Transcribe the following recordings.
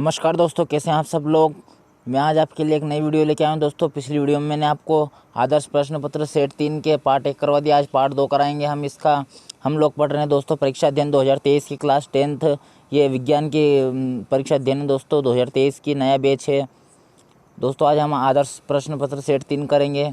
नमस्कार दोस्तों, कैसे हैं आप सब लोग। मैं आज आपके लिए एक नई वीडियो लेके आया हूं दोस्तों। पिछली वीडियो में मैंने आपको आदर्श प्रश्न पत्र सेट 3 के पार्ट 1 करवा दिया। आज पार्ट 2 कराएंगे हम इसका। हम लोग पढ़ रहे हैं दोस्तों परीक्षा अध्ययन 2023 की क्लास 10th। ये विज्ञान की परीक्षा अध्ययन दोस्तों 2023 की नया बैच है दोस्तों। आज हम आदर्श प्रश्न पत्र सेट 3 करेंगे।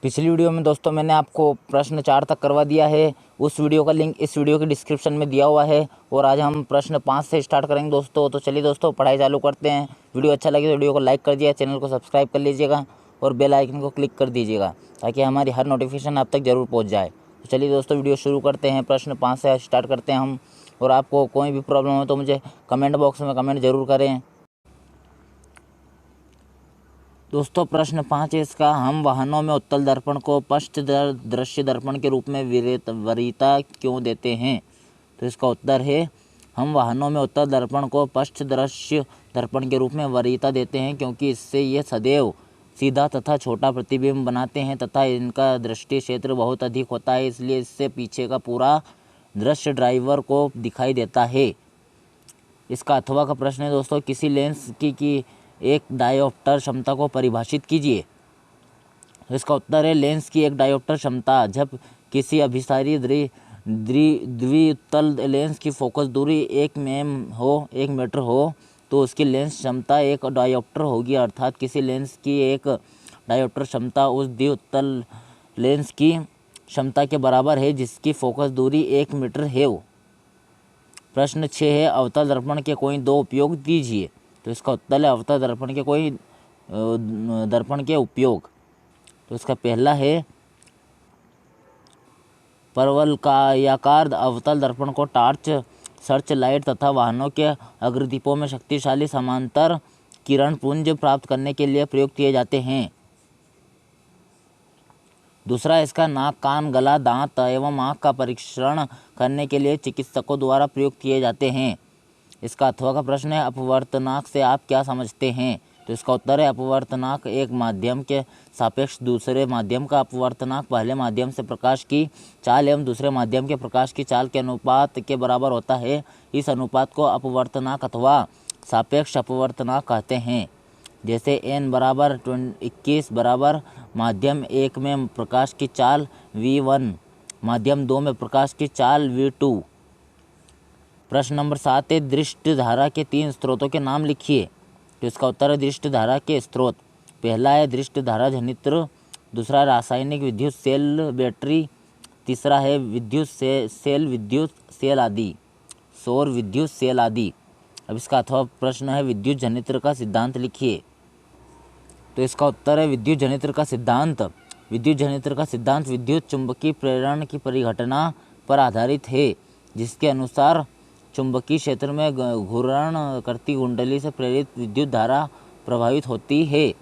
पिछली वीडियो में दोस्तों मैंने आपको प्रश्न 4 तक करवा दिया है। उस वीडियो का लिंक इस वीडियो के डिस्क्रिप्शन में दिया हुआ है। और आज हम प्रश्न 5 से स्टार्ट करेंगे दोस्तों। तो चलिए दोस्तों पढ़ाई चालू करते हैं। वीडियो अच्छा लगे तो वीडियो को लाइक कर दिया, चैनल को सब्सक्राइब कर लीजिएगा और बेल आइकन को क्लिक कर दीजिएगा ताकि हमारी हर नोटिफिकेशन आप तक ज़रूर पहुँच जाए। तो चलिए दोस्तों वीडियो शुरू करते हैं। प्रश्न 5 से स्टार्ट करते हैं हम। और आपको कोई भी प्रॉब्लम हो तो मुझे कमेंट बॉक्स में कमेंट ज़रूर करें दोस्तों। प्रश्न 5 है इसका, हम वाहनों में उत्तल दर्पण को पश्च दृश्य दर्पण के रूप में वरीयता क्यों देते हैं। तो इसका उत्तर है, हम वाहनों में उत्तल दर्पण को पश्च दृश्य दर्पण के रूप में वरीयता देते हैं क्योंकि इससे ये सदैव सीधा तथा छोटा प्रतिबिंब बनाते हैं तथा इनका दृष्टि क्षेत्र बहुत अधिक होता है, इसलिए इससे पीछे का पूरा दृश्य ड्राइवर को दिखाई देता है। इसका अथवा का प्रश्न है दोस्तों, किसी लेंस की एक डायोप्टर क्षमता को परिभाषित कीजिए। इसका उत्तर है, लेंस की एक डायोप्टर क्षमता जब किसी अभिसारी द्विउत्तल लेंस की फोकस दूरी 1 मीटर हो तो उसकी लेंस क्षमता 1 डायोप्टर होगी। अर्थात किसी लेंस की एक डायोप्टर क्षमता उस द्विउत्तल लेंस की क्षमता के बराबर है जिसकी फोकस दूरी 1 मीटर है। प्रश्न 6 है, अवतल दर्पण के कोई 2 उपयोग दीजिए। तो इसका उत्तर है, अवतल दर्पण के कोई दर्पण के उपयोग। तो इसका पहला है, परवलयाकार अवतल दर्पण को टार्च, सर्च लाइट तथा वाहनों के अग्रदीपों में शक्तिशाली समांतर किरण पुंज प्राप्त करने के लिए प्रयोग किए जाते हैं। दूसरा इसका नाक, कान, गला, दांत एवं आँख का परीक्षण करने के लिए चिकित्सकों द्वारा प्रयोग किए जाते हैं। इसका अथवा का प्रश्न है, अपवर्तनांक से आप क्या समझते हैं। तो इसका उत्तर है, अपवर्तनांक एक माध्यम के सापेक्ष दूसरे माध्यम का अपवर्तनांक पहले माध्यम से प्रकाश की चाल एवं दूसरे माध्यम के प्रकाश की चाल के अनुपात के बराबर होता है। इस अनुपात को अपवर्तनांक अथवा सापेक्ष अपवर्तनांक कहते हैं। जैसे n बराबर 21 बराबर माध्यम 1 में प्रकाश की चाल v1, माध्यम 2 में प्रकाश की चाल v2। प्रश्न नंबर 7 है, दृष्टि धारा के 3 स्रोतों के नाम लिखिए। तो इसका उत्तर है, दृष्टि धारा के स्रोत। पहला है दृष्टि धारा जनित्र, दूसरा रासायनिक विद्युत सेल बैटरी, तीसरा है विद्युत सेल आदि, सौर विद्युत सेल आदि। अब इसका अथवा प्रश्न है, विद्युत जनित्र का सिद्धांत लिखिए। तो इसका उत्तर है, विद्युत जनित्र का सिद्धांत। विद्युत जनित्र का सिद्धांत विद्युत चुंबकीय प्रेरण की परिघटना पर आधारित है, जिसके अनुसार चुंबकीय क्षेत्र में घूर्णन करती कुंडली से प्रेरित विद्युत धारा प्रभावित होती है,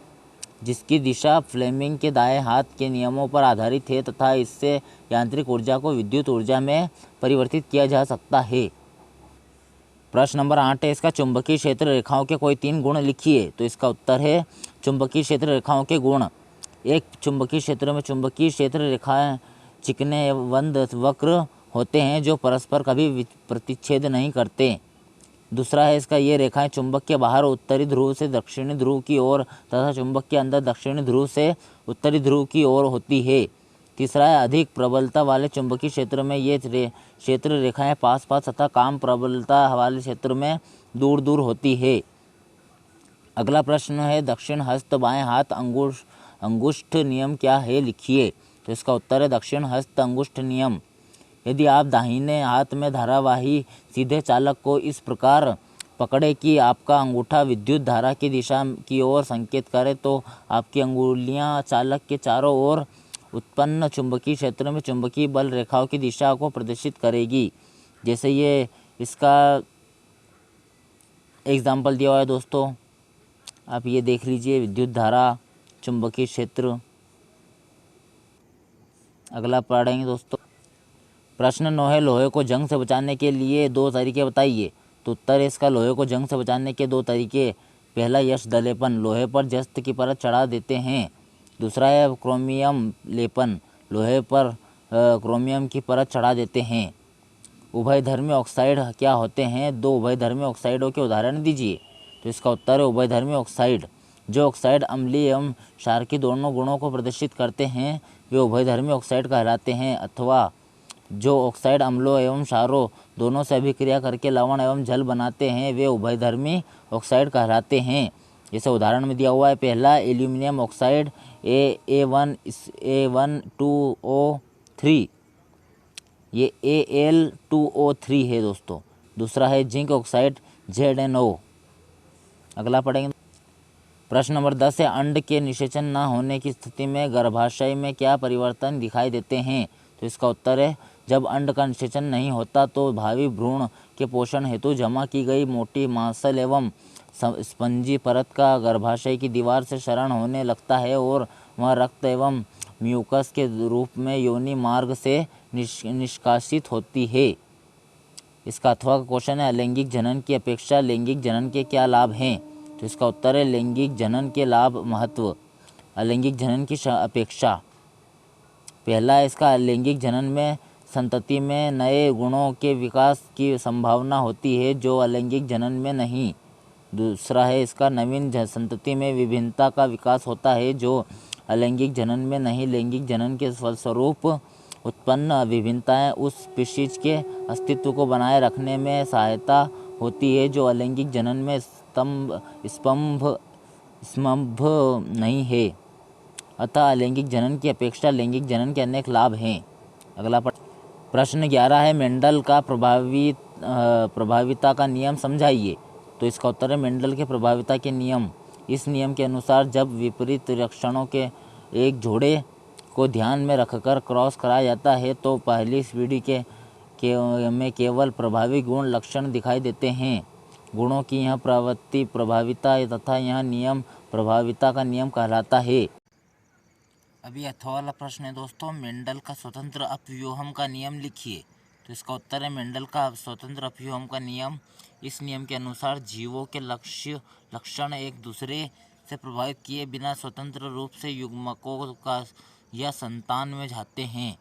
जिसकी दिशा फ्लेमिंग के दाएं हाथ के नियमों पर आधारित है तथा इससे यांत्रिक ऊर्जा को विद्युत ऊर्जा में परिवर्तित किया जा सकता है। प्रश्न नंबर 8 है इसका, चुंबकीय क्षेत्र रेखाओं के कोई 3 गुण लिखिए। तो इसका उत्तर है, चुंबकीय क्षेत्र रेखाओं के गुण। एक, चुंबकीय क्षेत्र में चुंबकीय क्षेत्र रेखाएं चिकने वक्र होते हैं जो परस्पर कभी प्रतिच्छेद नहीं करते। दूसरा है इसका, ये रेखाएं चुंबक के बाहर उत्तरी ध्रुव से दक्षिणी ध्रुव की ओर तथा चुंबक के अंदर दक्षिणी ध्रुव से उत्तरी ध्रुव की ओर होती है। तीसरा है, अधिक प्रबलता वाले चुंबकीय क्षेत्र में ये क्षेत्र रेखाएं पास पास तथा कम प्रबलता वाले क्षेत्र में दूर दूर होती है। अगला प्रश्न है, दक्षिण हस्त बाएं हाथ अंगुष्ठ नियम क्या है, लिखिए। तो इसका उत्तर है, दक्षिण हस्त अंगुष्ठ नियम। यदि आप दाहिने हाथ में धारावाही सीधे चालक को इस प्रकार पकड़े कि आपका अंगूठा विद्युत धारा की दिशा की ओर संकेत करे तो आपकी अंगुलियां चालक के चारों ओर उत्पन्न चुंबकीय क्षेत्र में चुंबकीय बल रेखाओं की दिशा को प्रदर्शित करेगी। जैसे ये इसका एग्जाम्पल दिया हुआ है दोस्तों, आप ये देख लीजिए, विद्युत धारा, चुंबकीय क्षेत्र। अगला पढ़ेंगे दोस्तों। प्रश्न 9 है, लोहे को जंग से बचाने के लिए 2 तरीके बताइए। तो उत्तर है इसका, लोहे को जंग से बचाने के 2 तरीके। पहला, यश दलेपन, लोहे पर जस्त की परत चढ़ा देते हैं। दूसरा है क्रोमियम लेपन, लोहे पर क्रोमियम की परत चढ़ा देते हैं। उभयधर्मी ऑक्साइड क्या होते हैं? 2 उभयधर्मी ऑक्साइडों के उदाहरण दीजिए। तो इसका उत्तर है उभयधर्मी ऑक्साइड। जो ऑक्साइड अम्लीय एवं क्षारकी दोनों गुणों को प्रदर्शित करते हैं वे उभयधर्मी ऑक्साइड कहलाते हैं। अथवा जो ऑक्साइड अम्लों एवं क्षारों दोनों से अभिक्रिया करके लवण एवं जल बनाते हैं वे उभयधर्मी ऑक्साइड कहलाते हैं। जैसे उदाहरण में दिया हुआ है, पहला एल्यूमिनियम ऑक्साइड A1A12O3, ये Al2O3 है दोस्तों। दूसरा है जिंक ऑक्साइड ZnO। अगला पढ़ेंगे। प्रश्न नंबर 10 है, अंड के निषेचन न होने की स्थिति में गर्भाशय में क्या परिवर्तन दिखाई देते हैं? तो इसका उत्तर है जब अंड का निषेचन नहीं होता तो भावी भ्रूण के पोषण हेतु जमा की गई मोटी मांसल एवं स्पंजी परत का गर्भाशय की दीवार से क्षरण होने लगता है और वह रक्त एवं म्यूकस के रूप में योनि मार्ग से निष्कासित होती है। इसका अथवा का क्वेश्चन है, अलैंगिक जनन की अपेक्षा लैंगिक जनन के क्या लाभ हैं? तो इसका उत्तर है लैंगिक जनन के लाभ महत्व अलैंगिक जनन की अपेक्षा। पहला इसका लैंगिक जनन में संतति में नए गुणों के विकास की संभावना होती है जो अलैंगिक जनन में नहीं। दूसरा है इसका नवीन संतति में विभिन्नता का विकास होता है जो अलैंगिक जनन में नहीं। लैंगिक जनन के फलस्वरूप उत्पन्न विभिन्नताएं उस स्पीशीज के अस्तित्व को बनाए रखने में सहायता होती है जो अलैंगिक जनन में स्तंभ नहीं है। अतः अलैंगिक जनन की अपेक्षा लैंगिक जनन के अनेक लाभ हैं। अगला प्रश्न 11 है, मेंडल का प्रभाविता का नियम समझाइए। तो इसका उत्तर है मेंडल के प्रभाविता के नियम। इस नियम के अनुसार जब विपरीत लक्षणों के एक जोड़े को ध्यान में रखकर क्रॉस कराया जाता है तो पहली पीढ़ी में केवल प्रभावी गुण लक्षण दिखाई देते हैं। गुणों की यह प्रवृत्ति प्रभाविता तथा यह नियम प्रभाविता का नियम कहलाता है। अभी अथवा वाला प्रश्न है दोस्तों, मेंडल का स्वतंत्र अपव्यूहम का नियम लिखिए। तो इसका उत्तर है मेंडल का स्वतंत्र अपव्यूहम का नियम। इस नियम के अनुसार जीवों के लक्षण एक दूसरे से प्रभावित किए बिना स्वतंत्र रूप से युग्मकों का या संतान में जाते हैं।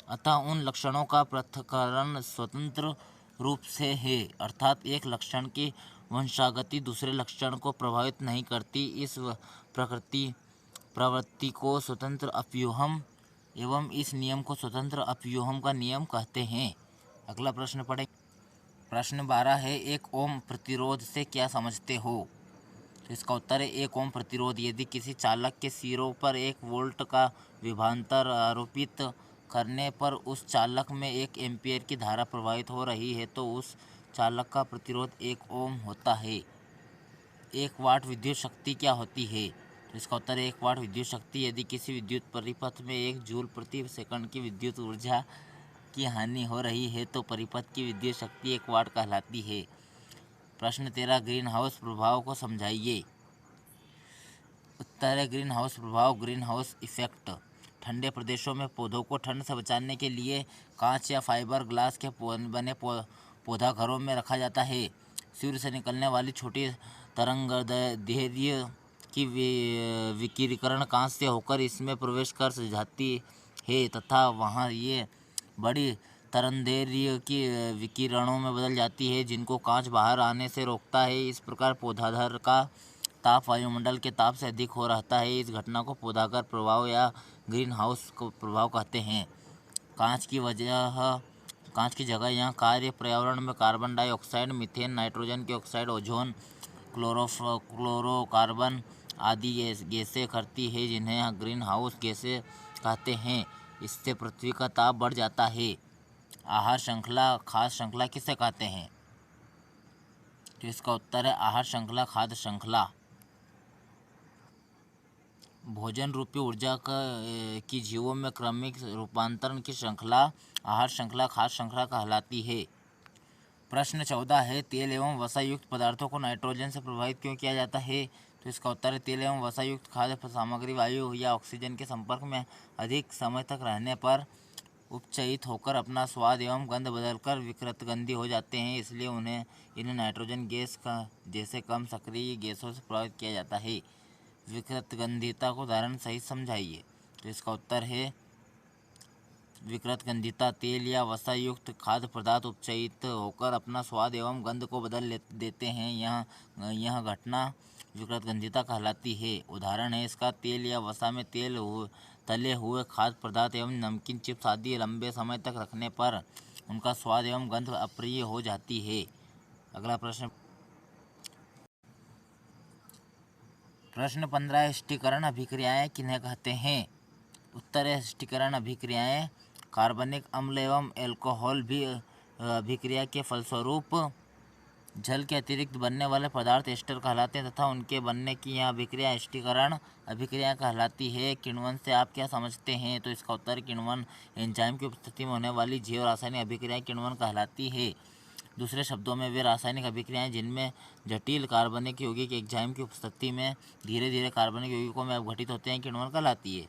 अतः उन लक्षणों का पृथक्करण स्वतंत्र रूप से है, अर्थात एक लक्षण की वंशागति दूसरे लक्षण को प्रभावित नहीं करती। इस प्रवृत्ति को स्वतंत्र अपव्यूहम एवं इस नियम को स्वतंत्र अपव्यूहम का नियम कहते हैं। अगला प्रश्न पढ़ें। प्रश्न 12 है, एक ओम प्रतिरोध से क्या समझते हो? तो इसका उत्तर है एक ओम प्रतिरोध यदि किसी चालक के सिरों पर 1 वोल्ट का विभवांतर आरोपित करने पर उस चालक में 1 एम्पीयर की धारा प्रवाहित हो रही है तो उस चालक का प्रतिरोध 1 ओम होता है। 1 वाट विद्युत शक्ति क्या होती है? तो इसका उत्तर है 1 वाट विद्युत शक्ति यदि किसी विद्युत परिपथ में 1 जूल प्रति सेकंड की विद्युत ऊर्जा की हानि हो रही है तो परिपथ की विद्युत शक्ति 1 वाट कहलाती है। प्रश्न 13, ग्रीन हाउस प्रभाव को समझाइए। उत्तर है ग्रीन हाउस प्रभाव ग्रीन हाउस इफेक्ट। ठंडे प्रदेशों में पौधों को ठंड से बचाने के लिए कांच या फाइबर ग्लास के बने पौधा घरों में रखा जाता है। सूर्य से निकलने वाली छोटी तरंगदैर्घ्य की विकिरण कांच से होकर इसमें प्रवेश कर जाती है तथा वहाँ ये बड़ी तरंगदैर्घ्य की विकिरणों में बदल जाती है जिनको कांच बाहर आने से रोकता है। इस प्रकार पौधाधार का ताप वायुमंडल के ताप से अधिक हो रहता है। इस घटना को पौधागर प्रभाव या ग्रीन हाउस प्रभाव कहते हैं। कांच की जगह यहाँ कार्य पर्यावरण में कार्बन डाइऑक्साइड, मीथेन, नाइट्रोजन के ऑक्साइड, ओजोन, क्लोरोकार्बन आदि गैसें करती है जिन्हें ग्रीन हाउस गैसें कहते हैं। इससे पृथ्वी का ताप बढ़ जाता है। आहार श्रृंखला खाद्य श्रृंखला किसे कहते हैं? तो इसका उत्तर है आहार श्रृंखला खाद्य श्रृंखला। भोजन रूपी ऊर्जा की जीवों में क्रमिक रूपांतरण की श्रृंखला आहार श्रृंखला खाद्य श्रृंखला कहलाती है। प्रश्न 14 है, तेल एवं वसा युक्त पदार्थों को नाइट्रोजन से प्रभावित क्यों किया जाता है? तो इसका उत्तर है तेल एवं वसा युक्त खाद्य सामग्री वायु या ऑक्सीजन के संपर्क में अधिक समय तक रहने पर उपचयित होकर अपना स्वाद एवं गंध बदलकर विकृतगंधी हो जाते हैं, इसलिए इन्हें नाइट्रोजन गैस जैसे कम सक्रिय गैसों से प्रभावित किया जाता है। विकृतगंधिता को उदाहरण सहित समझाइए। तो इसका उत्तर है विकृतगंधिता तेल या वसा युक्त खाद्य पदार्थ उपचयित होकर अपना स्वाद एवं गंध को बदल देते हैं। यह घटना विकृतगंधिता कहलाती है। उदाहरण है इसका तेल या वसा में तले हुए खाद्य पदार्थ एवं नमकीन, चिप्स आदि लंबे समय तक रखने पर उनका स्वाद एवं गंध अप्रिय हो जाती है। अगला प्रश्न 15 स्टिकरण अभिक्रियाएं किन्हें कहते हैं? उत्तर है स्टिकरण अभिक्रियाएं कार्बनिक अम्ल एवं एल्कोहल भी अभिक्रिया के फलस्वरूप जल के अतिरिक्त बनने वाले पदार्थ एस्टर कहलाते हैं तथा उनके बनने की यह अभिक्रिया एस्टिकरण अभिक्रिया कहलाती है। किण्वन से आप क्या समझते हैं? तो इसका उत्तर किण्वन एंजाइम की उपस्थिति में होने वाली जैव रासायनिक अभिक्रिया किण्वन कहलाती है। दूसरे शब्दों में वे रासायनिक अभिक्रियाएं जिनमें जटिल कार्बनिक यौगिक एंजाइम की उपस्थिति में धीरे धीरे कार्बनिक यौगिकों में अपघटित होते हैं, किण्वन कहलाती है।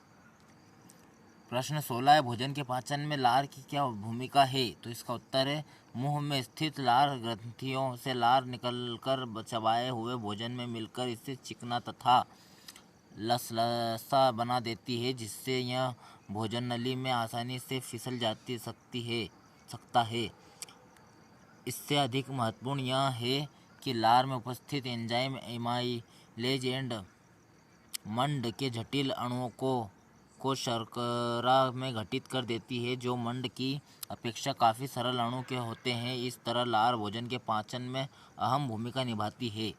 प्रश्न 16 है भोजन के पाचन में लार की क्या भूमिका है? तो इसका उत्तर है मुंह में स्थित लार ग्रंथियों से लार निकलकर चबाए हुए भोजन में मिलकर इसे चिकना तथा लसलसा बना देती है, जिससे यह भोजन नली में आसानी से फिसल सकता है। इससे अधिक महत्वपूर्ण यह है कि लार में उपस्थित एंजाइम एमाइलेज एंड मंड के जटिल अणुओं को शर्करा में घटित कर देती है, जो मंड की अपेक्षा काफ़ी सरल अणु के होते हैं। इस तरह लार भोजन के पाचन में अहम भूमिका निभाती है।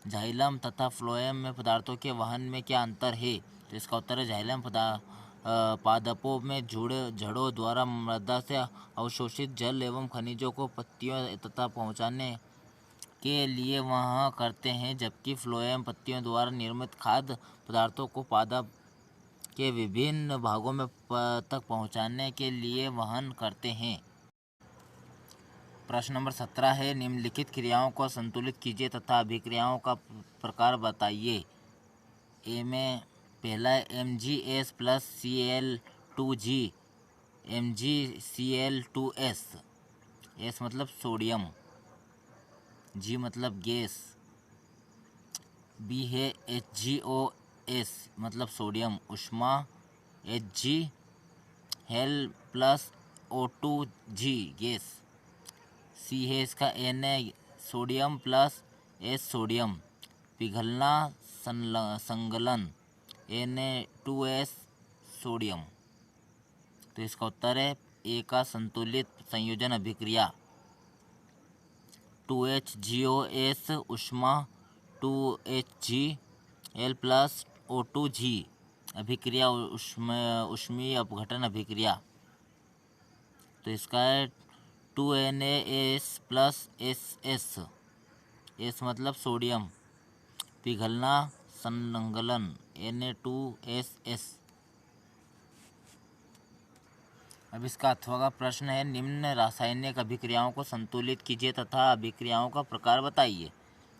जाइलम तथा फ्लोएम में पदार्थों के वहन में क्या अंतर है? तो इसका उत्तर है जाइलम पादपों में जड़ों द्वारा मृदा से अवशोषित जल एवं खनिजों को पत्तियों तथा पहुँचाने के लिए वह करते हैं, जबकि फ्लोएम पत्तियों द्वारा निर्मित खाद्य पदार्थों को पादप के विभिन्न भागों में तक पहुँचाने के लिए वहन करते हैं। प्रश्न नंबर 17 है निम्नलिखित क्रियाओं को संतुलित कीजिए तथा अभिक्रियाओं का प्रकार बताइए। ए में पहला है MgS plus Cl2G MgCl2S। S मतलब सोडियम, G मतलब गैस। बी है HgOS मतलब सोडियम ऊष्मा, Hg हेल प्लस O2G गैस। सी है इसका N sodium plus S sodium पिघलना संगलन Na2S सोडियम। तो इसका उत्तर है ए का संतुलित संयोजन अभिक्रिया। 2HgOS ऊष्मा 2HgL प्लस O2G अभिक्रिया ऊष्मीय अपघटन अभिक्रिया। तो इसका है 2NaS प्लस SS। S मतलब सोडियम पिघलना संलग्न Na2SS। अब इसका अथवा का प्रश्न है निम्न रासायनिक अभिक्रियाओं को संतुलित कीजिए तथा अभिक्रियाओं का प्रकार बताइए।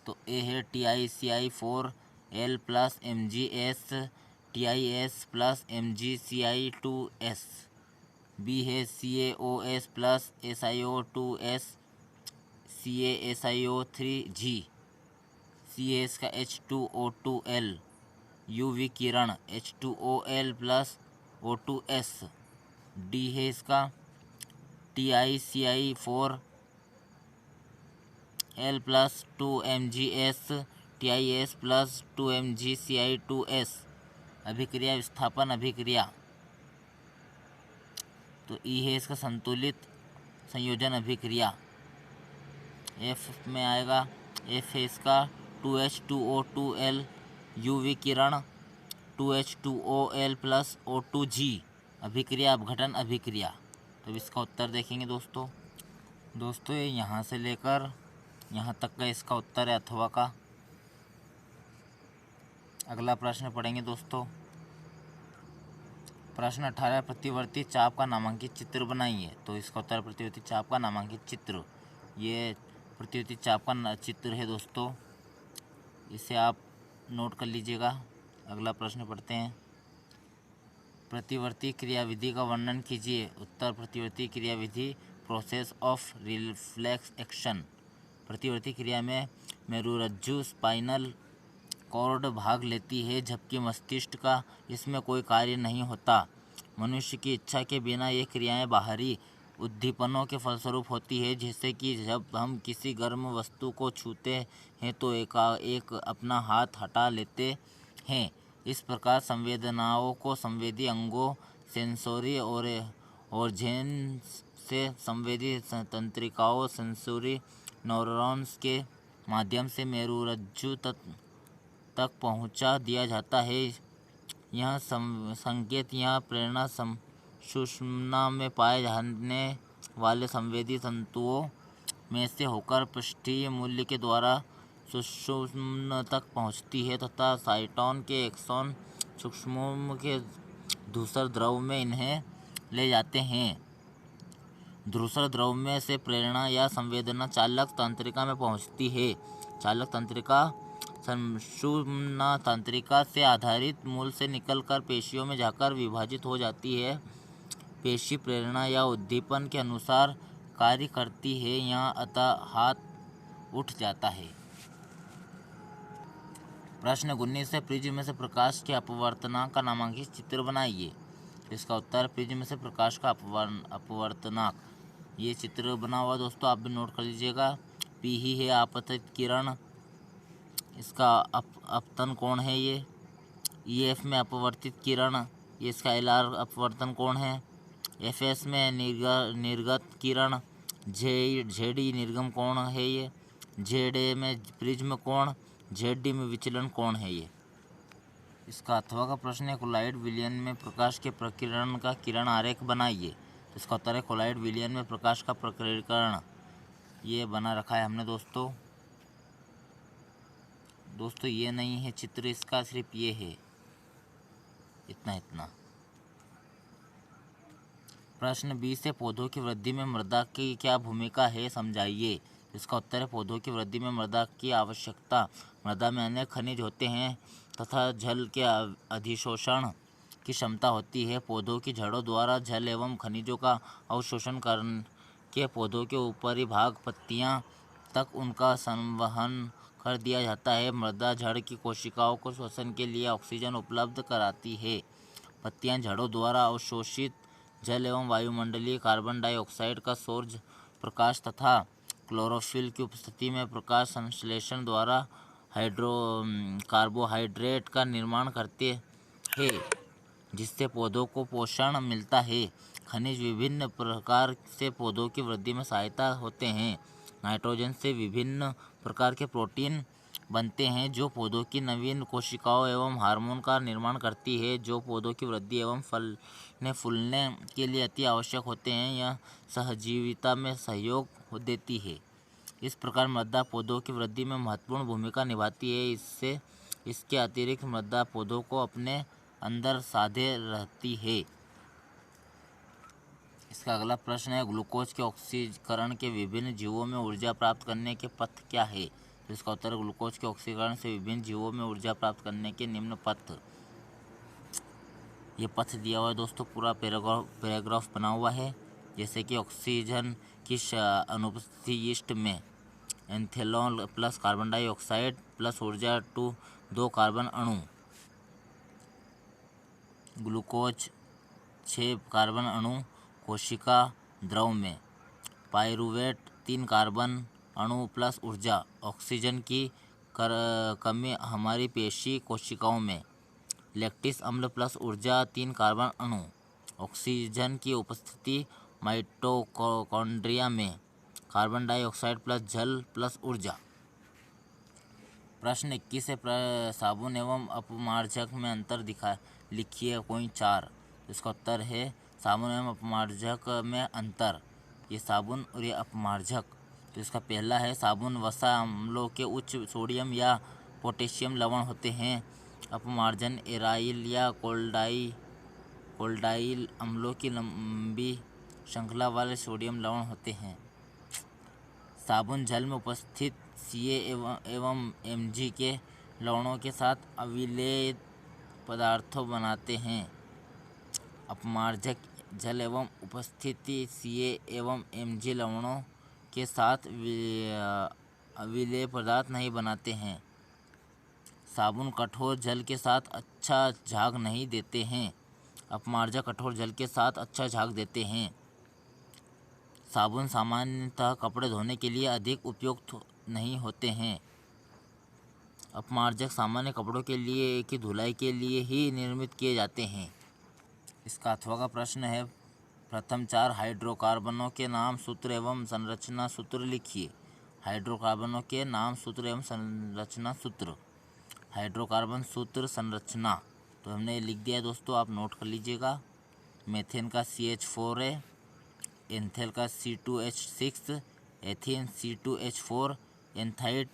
तो ए है TiCi4L plus MgS TiS plus MgCi2S। B है CaOS plus SiO2S CaSiO3G। C है इसका H2O2L UV किरण H2OL प्लस O2S। डी है इसका TiCi4L plus 2MgS TiS plus 2MgCi2S अभिक्रिया विस्थापन अभिक्रिया। तो ई है इसका संतुलित संयोजन अभिक्रिया। एफ में आएगा एफ है इसका 2H2O2L UV किरण 2H2OL प्लस O2G अभिक्रिया अपघटन अभिक्रिया। तो इसका उत्तर देखेंगे दोस्तों ये यहाँ से लेकर यहाँ तक का इसका उत्तर है अथवा का। अगला प्रश्न पढ़ेंगे दोस्तों। प्रश्न 18 प्रतिवर्ती चाप का नामांकित चित्र बनाइए। तो इसका उत्तर प्रतिवर्ती चाप का नामांकित चित्र, ये प्रतिवर्ती चाप का चित्र है दोस्तों, इसे आप नोट कर लीजिएगा। अगला प्रश्न पढ़ते हैं। प्रतिवर्ती क्रियाविधि का वर्णन कीजिए। उत्तर प्रतिवर्ती क्रियाविधि प्रोसेस ऑफ रिफ्लेक्स एक्शन। प्रतिवर्ती क्रिया में मेरुरज्जु स्पाइनल कॉर्ड भाग लेती है, जबकि मस्तिष्क का इसमें कोई कार्य नहीं होता। मनुष्य की इच्छा के बिना ये क्रियाएं बाहरी उद्दीपनों के फलस्वरूप होती है। जैसे कि जब हम किसी गर्म वस्तु को छूते हैं तो एक अपना हाथ हटा लेते हैं। इस प्रकार संवेदनाओं को संवेदी अंगों सेंसोरी और जेन से संवेदी तंत्रिकाओं सेंसोरी न्यूरॉन्स के माध्यम से मेरुरज्जु तक पहुंचा दिया जाता है। यह संकेत या प्रेरणा सुषुम्ना में पाए जाने वाले संवेदी तंतुओं में से होकर पृष्ठीय मूल्य के द्वारा सुषुम्ना तक पहुंचती है तथा साइटोन के एक्सोन सूक्ष्मों के धूसर द्रव में इन्हें ले जाते हैं। धूसर द्रव में से प्रेरणा या संवेदना चालक तंत्रिका में पहुंचती है। चालक तंत्रिका सुषुम्ना तंत्रिका से आधारित मूल से निकलकर पेशियों में जाकर विभाजित हो जाती है। पेशी प्रेरणा या उद्दीपन के अनुसार कार्य करती है। यहाँ अतः हाथ उठ जाता है। प्रश्न 19 से प्रिज्म से प्रकाश के अपवर्तनांक का नामांकित चित्र बनाइए। इसका उत्तर प्रिज्म से प्रकाश का अपवर्तनांक। ये चित्र बना हुआ दोस्तों, आप भी नोट कर लीजिएगा। पी ही है आपतित किरण, इसका अपतन कोण है ये। ईएफ में अपवर्तित किरण, ये इसका एलआर अपवर्तन कोण है। एफएस में निर्गत किरण, जेडी निर्गम कोण है ये। जेडए में प्रिज्म कोण, जेडी में विचलन कोण है ये। इसका अथवा का प्रश्न है कोलाइड विलयन में प्रकाश के प्रकीर्णन का किरण आरेख बनाइए। इसका उत्तर है कोलाइड विलयन में प्रकाश का प्रकीर्णन। ये बना रखा है हमने दोस्तों ये नहीं है चित्र इसका, सिर्फ ये है, इतना। प्रश्न 20 से पौधों की वृद्धि में मृदा की क्या भूमिका है, समझाइए। इसका उत्तर है पौधों की वृद्धि में मृदा की आवश्यकता। मृदा में अनेक खनिज होते हैं तथा जल के अधिशोषण की क्षमता होती है। पौधों की जड़ों द्वारा जल एवं खनिजों का अवशोषण करके पौधों के ऊपरी भाग पत्तियां तक उनका संवहन कर दिया जाता है। मृदा जड़ की कोशिकाओं को श्वसन के लिए ऑक्सीजन उपलब्ध कराती है। पत्तियां जड़ों द्वारा अवशोषित जल एवं वायुमंडलीय कार्बन डाइऑक्साइड का सौर प्रकाश तथा क्लोरोफिल की उपस्थिति में प्रकाश संश्लेषण द्वारा कार्बोहाइड्रेट का निर्माण करते हैं, जिससे पौधों को पोषण मिलता है। खनिज विभिन्न प्रकार से पौधों की वृद्धि में सहायता होते हैं। नाइट्रोजन से विभिन्न प्रकार के प्रोटीन बनते हैं जो पौधों की नवीन कोशिकाओं एवं हार्मोन का निर्माण करती है, जो पौधों की वृद्धि एवं फलने फूलने के लिए अति आवश्यक होते हैं। यह सहजीविता में सहयोग देती है। इस प्रकार मृदा पौधों की वृद्धि में महत्वपूर्ण भूमिका निभाती है। इसके अतिरिक्त मृदा पौधों को अपने अंदर साधे रहती है। इसका अगला प्रश्न है ग्लूकोज के ऑक्सीकरण के विभिन्न जीवों में ऊर्जा प्राप्त करने के पथ क्या है। तो इसका उत्तर ग्लूकोज के ऑक्सीकरण से विभिन्न जीवों में ऊर्जा प्राप्त करने के निम्न पथ। ये पथ दिया हुआ है दोस्तों, पूरा पैराग्राफ बना हुआ है। जैसे कि ऑक्सीजन की अनुपस्थिति यीस्ट में एंथेनॉल प्लस कार्बन डाइऑक्साइड प्लस ऊर्जा टू 2 कार्बन अणु, ग्लूकोज 6 कार्बन अणु कोशिका द्रव में, पाइरूवेट 3 कार्बन अणु प्लस ऊर्जा, ऑक्सीजन की कमी हमारी पेशी कोशिकाओं में, लैक्टिक अम्ल प्लस ऊर्जा 3 कार्बन अणु, ऑक्सीजन की उपस्थिति माइटोकॉन्ड्रिया में, कार्बन डाइऑक्साइड प्लस जल प्लस ऊर्जा। प्रश्न 21 से साबुन एवं अपमार्जक में अंतर लिखिए कोई 4। इसका उत्तर है साबुन एवं अपमार्जक में अंतर। ये साबुन और ये अपमार्जक। तो इसका पहला है साबुन वसा अम्लों के उच्च सोडियम या पोटेशियम लवण होते हैं। अपमार्जन एराइल या कोल्डाइल अम्लों की लंबी श्रृंखला वाले सोडियम लवण होते हैं। साबुन जल में उपस्थित Ca एवं Mg के लवणों के साथ अविलेय पदार्थों बनाते हैं। अपमार्जक जल एवं उपस्थिति Ca एवं Mg लवणों के साथ अविलेय पदार्थ नहीं बनाते हैं। साबुन कठोर जल के साथ अच्छा झाग नहीं देते हैं। अपमार्जक कठोर जल के साथ अच्छा झाग देते हैं। साबुन सामान्यतः कपड़े धोने के लिए अधिक उपयुक्त नहीं होते हैं। अपमार्जक सामान्य कपड़ों के लिए की धुलाई के लिए ही निर्मित किए जाते हैं। इसका अथवा का प्रश्न है, प्रथम 4 हाइड्रोकार्बनों के नाम, सूत्र एवं संरचना सूत्र लिखिए। हाइड्रोकार्बनों के नाम, सूत्र एवं संरचना सूत्र। हाइड्रोकार्बन सूत्र संरचना तो हमने लिख दिया है दोस्तों, आप नोट कर लीजिएगा। मेथेन का CH4 है, एंथेल का C2H6, एथीन C2H4, एंथाइड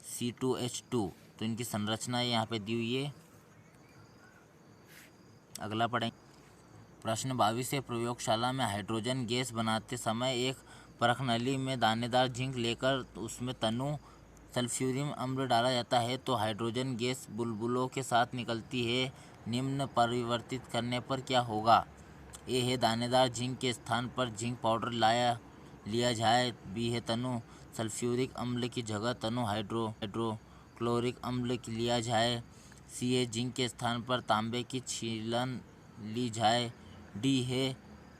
C2H2। तो इनकी संरचना यहाँ पे दी हुई है। अगला पढ़ेंगे। प्रश्न 22 है, प्रयोगशाला में हाइड्रोजन गैस बनाते समय एक परख नली में दानेदार जिंक लेकर उसमें तनु सल्फ्यूरिक अम्ल डाला जाता है तो हाइड्रोजन गैस बुलबुलों के साथ निकलती है। निम्न परिवर्तित करने पर क्या होगा? ए है, दानेदार जिंक के स्थान पर जिंक पाउडर लिया जाए। बी है, तनु सल्फ्यूरिक अम्ल की जगह तनु हाइड्रोक्लोरिक अम्ल लिया जाए। सी है, जिंक के स्थान पर तांबे की छीलन ली जाए। डी है,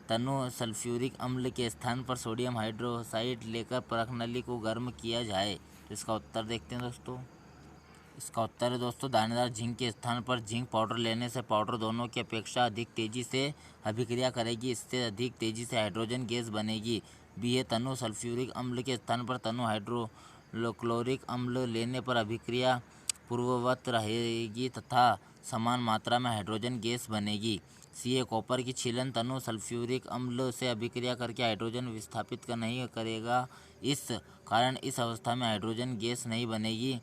तनु सल्फ्यूरिक अम्ल के स्थान पर सोडियम हाइड्रोक्साइड लेकर परख नली को गर्म किया जाए। तो इसका उत्तर देखते हैं दोस्तों। इसका उत्तर है दोस्तों, दानेदार जिंक के स्थान पर जिंक पाउडर लेने से पाउडर दोनों की अपेक्षा अधिक तेजी से अभिक्रिया करेगी, इससे अधिक तेजी से हाइड्रोजन गैस बनेगी। बी है, तनु सल्फ्यूरिक अम्ल के स्थान पर तनु हाइड्रोक्लोरिक अम्ल लेने पर अभिक्रिया पूर्ववत रहेगी तथा समान मात्रा में हाइड्रोजन गैस बनेगी। सी है, कॉपर की छीलन तनु सल्फ्यूरिक अम्ल से अभिक्रिया करके हाइड्रोजन विस्थापित नहीं करेगा, इस कारण इस अवस्था में हाइड्रोजन गैस नहीं बनेगी।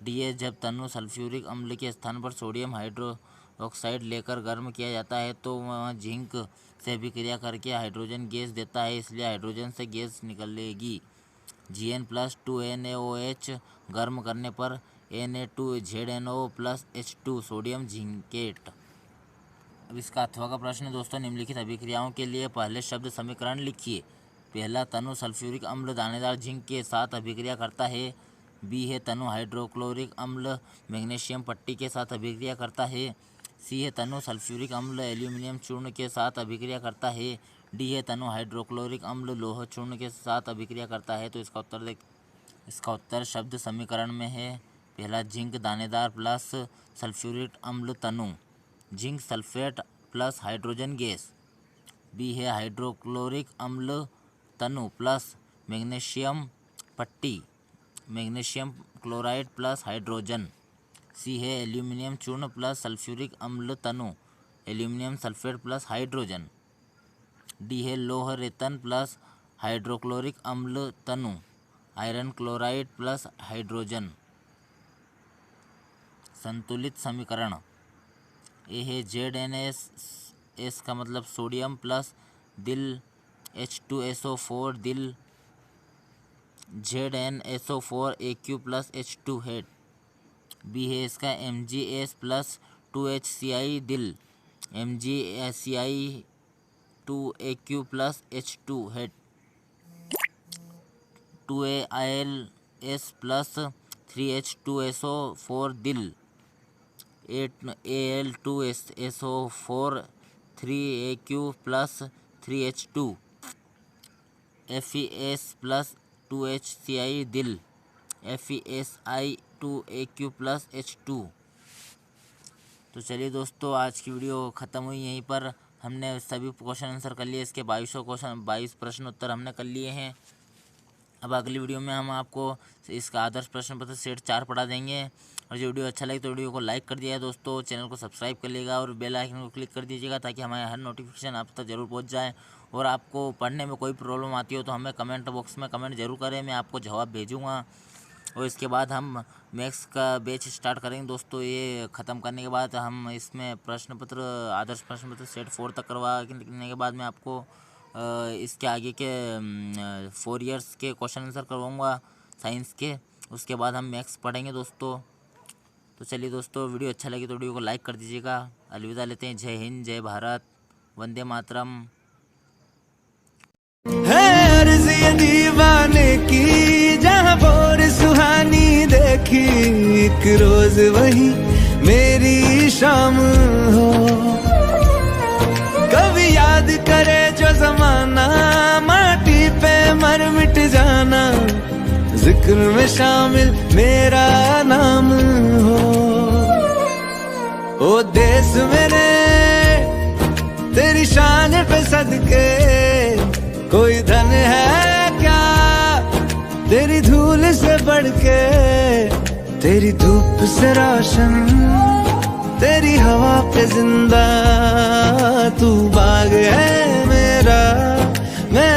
डी है, जब तनु सल्फ्यूरिक अम्ल के स्थान पर सोडियम हाइड्रोक्साइड लेकर गर्म किया जाता है तो वह जिंक से अभिक्रिया करके हाइड्रोजन गैस देता है, इसलिए हाइड्रोजन से गैस निकलेगी। Gn+2NaOH गर्म करने पर Na2ZnO+H2 सोडियम जिंकेट। अब इसका अथवा का प्रश्न दोस्तों, निम्नलिखित अभिक्रियाओं के लिए पहले शब्द समीकरण लिखिए। पहला, तनु सल्फ्यूरिक अम्ल दानेदार जिंक के साथ अभिक्रिया करता है। बी है, तनु हाइड्रोक्लोरिक अम्ल मैग्नीशियम पट्टी के साथ अभिक्रिया करता है। सी है, तनु सल्फ्यूरिक अम्ल एल्यूमिनियम चूर्ण के साथ अभिक्रिया करता है। डी है, तनु हाइड्रोक्लोरिक अम्ल लोह चूर्ण के साथ अभिक्रिया करता है। तो इसका उत्तर शब्द समीकरण में है। पहला, जिंक दानेदार प्लस सल्फ्यूरिक अम्ल तनु zinc sulphate plus hydrogen gas. B है, हाइड्रोक्लोरिक अम्ल तनु प्लस मैग्नीशियम पट्टी magnesium chloride plus hydrogen. C है, एल्यूमिनियम चूर्ण प्लस सल्फ्यूरिक अम्ल तनु aluminium sulphate plus hydrogen. D है, लोह रेतन प्लस हाइड्रोक्लोरिक अम्ल तनु आयरन क्लोराइड प्लस हाइड्रोजन। संतुलित समीकरण। ए है, ZnS का मतलब सोडियम प्लस दिल H2SO4 दिल ZnSO4Aq plus H2 head. B है, इसका MgS प्लस 2HCl दिल MgCl2Aq plus H2 head. 2AlS plus 3H2SO4 दिल 8Al2SO4 3Aq plus 3H2। FeS plus 2HCl दिल FeSi2Aq प्लस H2। तो चलिए दोस्तों, आज की वीडियो ख़त्म हुई यहीं पर। हमने सभी क्वेश्चन आंसर कर लिए। इसके 22 प्रश्न उत्तर हमने कर लिए हैं। अब अगली वीडियो में हम आपको इसका आदर्श प्रश्न पत्र सेट 4 पढ़ा देंगे। और जो वीडियो अच्छा लगे तो वीडियो को लाइक कर दिया दोस्तों, चैनल को सब्सक्राइब कर लीजिएगा और बेल आइकन को क्लिक कर दीजिएगा ताकि हमारे हर नोटिफिकेशन आप तक जरूर पहुंच जाए। और आपको पढ़ने में कोई प्रॉब्लम आती हो तो हमें कमेंट बॉक्स में कमेंट जरूर करें, मैं आपको जवाब भेजूँगा। और इसके बाद हम मैथ्स का बैच स्टार्ट करेंगे दोस्तों। ये ख़त्म करने के बाद हम इसमें प्रश्न पत्र आदर्श प्रश्न पत्र सेट 4 तक करवाने के बाद मैं आपको इसके आगे के 4 इयर्स के क्वेश्चन आंसर करवाऊँगा साइंस के। उसके बाद हम मैथ्स पढ़ेंगे दोस्तों। तो चलिए दोस्तों, वीडियो अच्छा लगे तो वीडियो को लाइक कर दीजिएगा। अलविदा लेते हैं। जय हिंद, जय भारत, वंदे मातरम। है अर्ज़ ये दीवाने की, जहाँ भोर सुहानी देखी, एक रोज वही मेरी शाम हो। करे जो जमाना, माटी पे मर मिट जाना, जिक्र में शामिल मेरा नाम हो। ओ देश मेरे तेरी शान पे सदके, कोई धन है क्या तेरी धूल से बढ़ के, तेरी धूप से रोशन, तेरी हवा पे जिंदा, तू बाग है मेरा, मैं